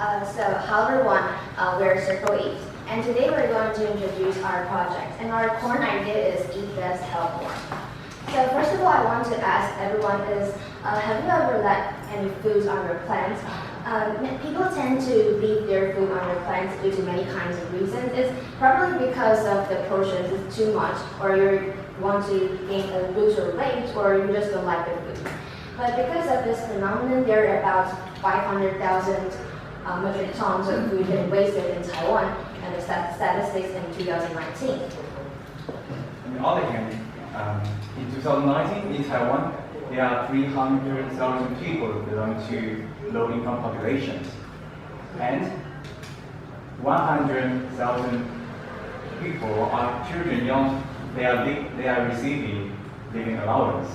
Hello everyone, we're CirclEaaat, and today we're going to introduce our project. And our core idea is Eat Less, Help More. So first of all, I want to ask everyone is, have you ever left any foods on your plants? People tend to leave their food on their plants due to many kinds of reasons. It's probably because of the portions is too much, or you want to lose your weight, or you just don't like the food. But because of this phenomenon, there are about 500,000 metric tons of food been wasted in Taiwan, and the statistics in 2019. On the other hand, in 2019 in Taiwan, there are 300,000 people belong to low-income populations, and 100,000 people are children young. They are receiving living allowance,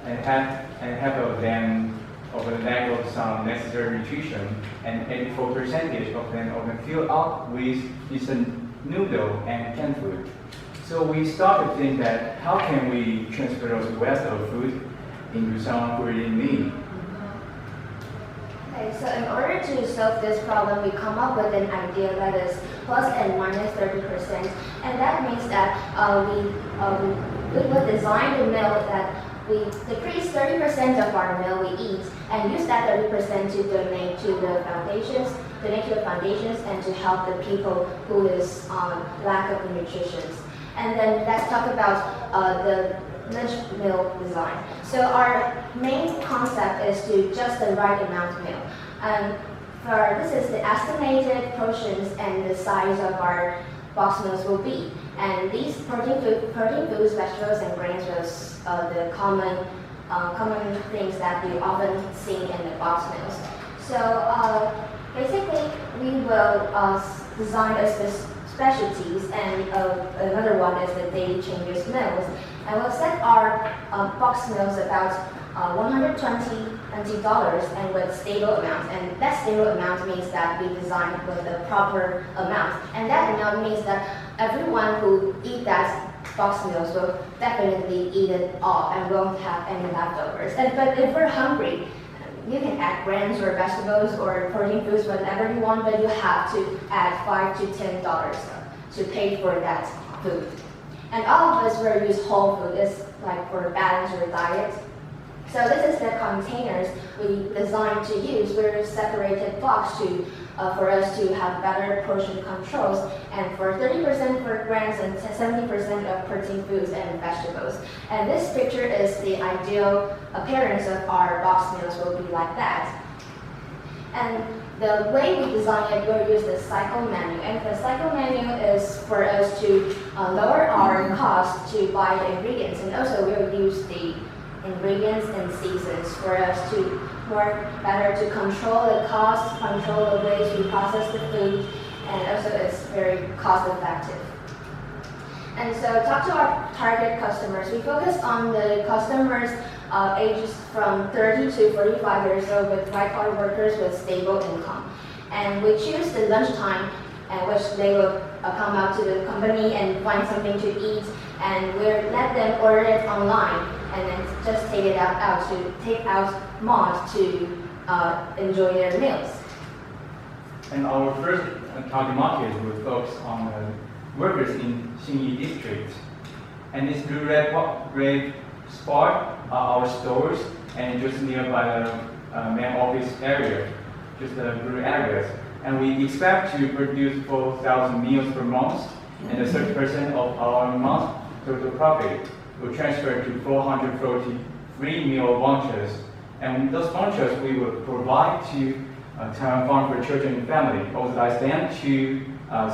and half of them of a lack of some necessary nutrition, and 84% of them often fill up with instant noodle and canned food. So we start to think that how can we transfer those waste of food into someone who really need? Okay, so in order to solve this problem, we come up with an idea that is plus and minus 30%, and that means that we would design the meal that we decrease 30% of our meal we eat and use that 30% to donate to the foundations and to help the people who is lack of nutrition. And then let's talk about the lunch meal design. So our main concept is to just the right amount of meal. And this is the estimated portions and the size of our box meals will be. And these protein foods, vegetables, and grains was the common things that we often see in the box meals. So basically, we will design specialties, and another one is the daily changes meals. And we'll set our box meals about $120 and with stable amount. And that stable amount means that we design with the proper amount. And that amount means that everyone who eat that box meals will definitely eat it all and won't have any leftovers. But if we're hungry, you can add grains or vegetables or protein foods, whatever you want, but you have to add $5 to $10 to pay for that food. And all of us will use whole food, it's like for balance or diet. So this is the containers we designed to use. We're separated box for us to have better portion controls, and for 30% for grains and 70% of protein foods and vegetables. And this picture is the ideal appearance of our box meals will be like that. And the way we design it, we'll use the cycle menu. And the cycle menu is for us to lower our cost to buy the ingredients, and also we'll use the ingredients and seasons for us to work better to control the cost, control the ways we process the food, and also it's very cost effective. And so talk to our target customers. We focus on the customers ages from 30 to 45 years old with white-collar workers with stable income. And we choose the lunchtime at which they will come out to the company and find something to eat, and we'll let them order it online and then just take out mod to enjoy their meals. And our first target market will focus on workers in Xinyi district. And this blue red spot are our stores, and just nearby the main office area, just the blue areas. And we expect to produce 4,000 meals per month, and the 30% of our month total profit will transfer to 443 meal vouchers. And those vouchers we will provide to Taiwan Fund for Children and Family, authorize them to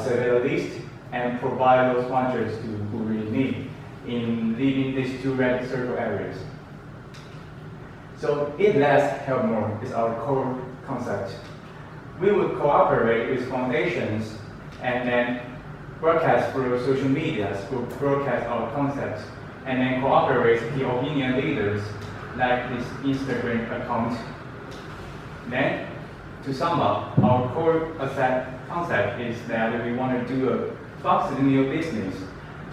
survey the list and provide those vouchers to who really need in leaving these two red circle areas. So Eat Less, Help More is our core concept. We will cooperate with foundations and then broadcast through social media to broadcast our concepts, and then cooperate with the opinion leaders like this Instagram account. Then, to sum up, our core concept is that we want to do a box meal business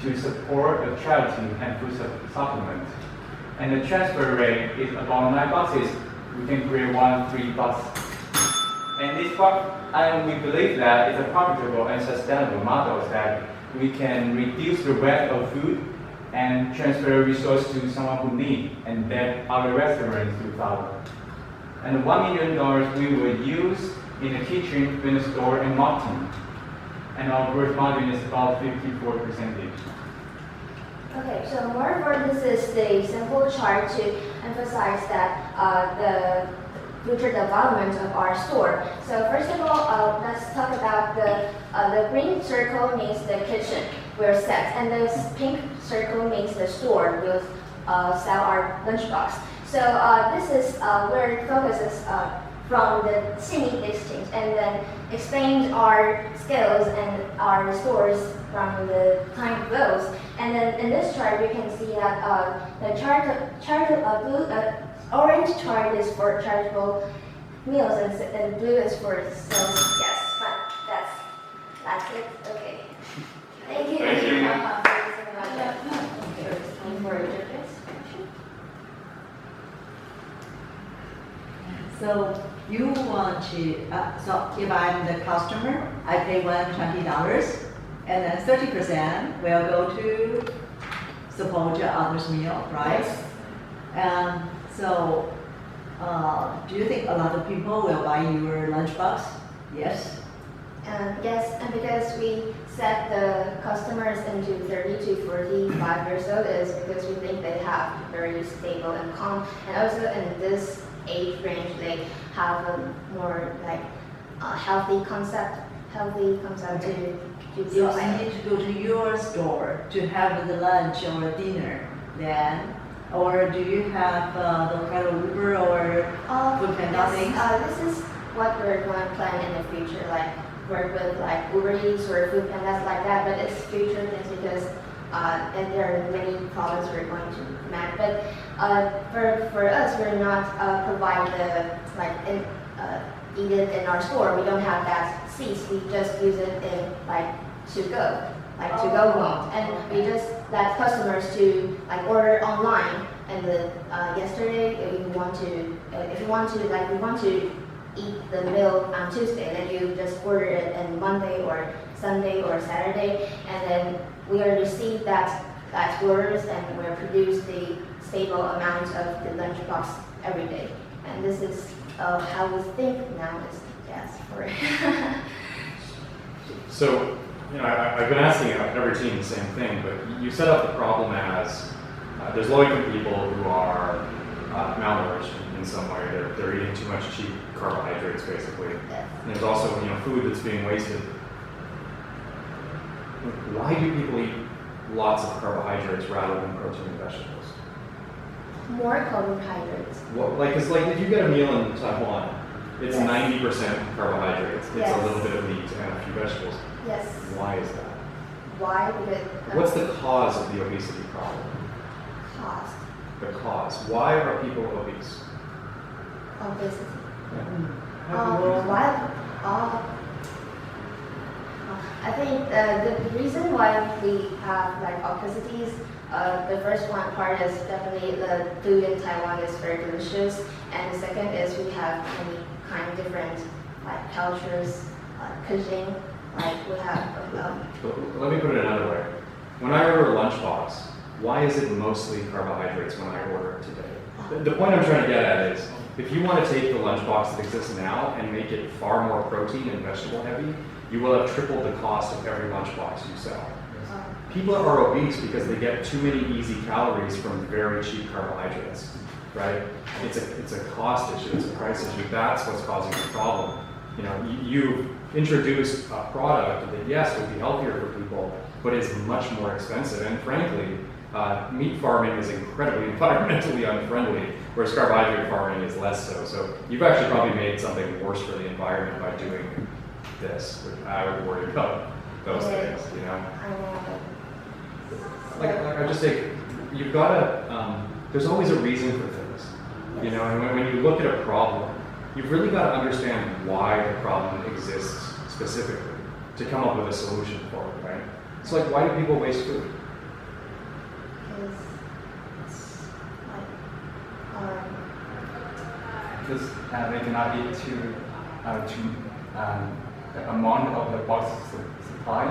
to support a charity and food supplement. And the transfer rate is about 9 boxes. We can create 1 free box And we believe that it's a profitable and sustainable model that we can reduce the waste of food and transfer resource to someone who need, and then other restaurants will follow. And $1 million we will use in the kitchen, in the store, and marketing. And our gross margin is about 54%. Okay, so moreover, this is the simple chart to emphasize that the future development of our store. So first of all, let's talk about the green circle means the kitchen we're set, and the pink circle means the store we'll sell our lunchbox. So this is where it focuses from the Xinyi district and then explains our skills and our stores from the time goes. And then in this chart, you can see that orange chart is for chargeable meals and blue is for sales. Yes, fine. That's it. Okay. Thank you. Thank you. So you want to, so if I'm the customer, I pay $120 and then 30% will go to support your other's meal, right? Yes. And so do you think a lot of people will buy your lunchbox? Yes? Yes, and because we set the customers into 30 to 45 years old is because we think they have very stable income, and also in this age range they have a more like healthy concept to do. So I need to go to your store to have the lunch or dinner then, or do you have the kind of Uber or food panda things? This is what we're going to plan in the future, like work with like Uber Eats or food pandas like that, but it's future things because and there are many products we're going to make. But for us, we're not provide the eat it in our store. We don't have that seats. We just use it in like to go mode, and we just let customers to like order online. And yesterday, if you want to eat the meal on Tuesday, then you just order it on Monday or Sunday or Saturday, and then we will receive that orders and we'll produce the stable amount of the lunchbox every day. And this is how we think now is for it. So, I've been asking every team the same thing, but you set up the problem as there's low-income people who are malnourished in some way. They're eating too much cheap carbohydrates, basically. Yes. And there's also food that's being wasted. Why do people eat lots of carbohydrates rather than protein and vegetables? More carbohydrates. Well, because if you get a meal in Taiwan, it's Yes. 90% carbohydrates. It's Yes. a little bit of meat and a few vegetables. Yes. Why is that? Why? Because What's the cause of the obesity problem? cost The cause. Why are people obese? obesity. Why? I think the reason why we have like obesities, the first one part is definitely the food in Taiwan is very delicious, and the second is we have many kind of different like cultures, cuisine, like we have. But let me put it another way. When I order a lunchbox, why is it mostly carbohydrates when I order it today? The point I'm trying to get at is, if you want to take the lunchbox that exists now and make it far more protein and vegetable heavy, you will have tripled the cost of every lunchbox you sell. People are obese because they get too many easy calories from very cheap carbohydrates, right? It's a cost issue, it's a price issue. That's what's causing the problem. You've introduced a product that, yes, will be healthier for people, but is much more expensive. And frankly, meat farming is incredibly environmentally unfriendly, whereas carbohydrate farming is less so. So you've actually probably made something worse for the environment by doing this. I would worry about those things, I know. I just say, you've got to, there's always a reason for things, and when you look at a problem, you've really got to understand why the problem exists specifically to come up with a solution for it, right? It's like, why do people waste food? Because it's like Because they cannot eat too the amount of the box supply,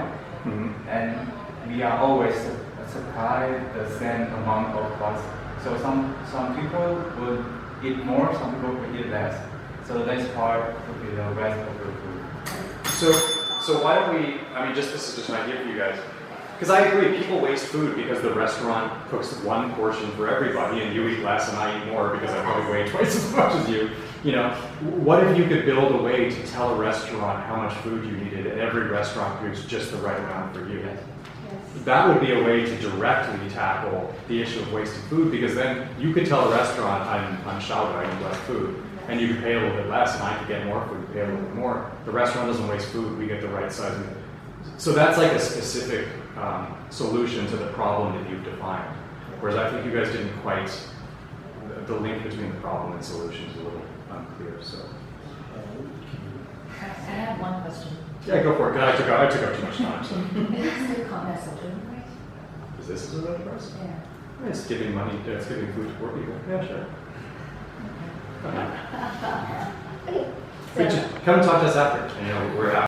and we are always supply the same amount of box. So some people will eat more, some people will eat less. So the next part will be the rest of the food. So why don't we, I mean, this is just an idea for you guys. Because I agree, people waste food because the restaurant cooks one portion for everybody and you eat less and I eat more because I probably weigh twice as much as you. You know, what if you could build a way to tell a restaurant how much food you needed and every restaurant cooks just the right amount for you? Yes. That would be a way to directly tackle the issue of wasted food, because then you could tell a restaurant, I'm shouted, I need less food, and you could pay a little bit less and I could get more food, pay a little bit more. The restaurant doesn't waste food, we get the right size. So that's like a specific solution to the problem that you've defined. Whereas I think you guys didn't quite, the link between the problem and solution is a little unclear, so. I have one question. Yeah, go for it. God, I took up too much time. So. Is the comment social right? Is this a social price? Yeah. It's giving money, it's giving food to poor people. Yeah, sure. Okay. Come talk to us after. You know, we're happy.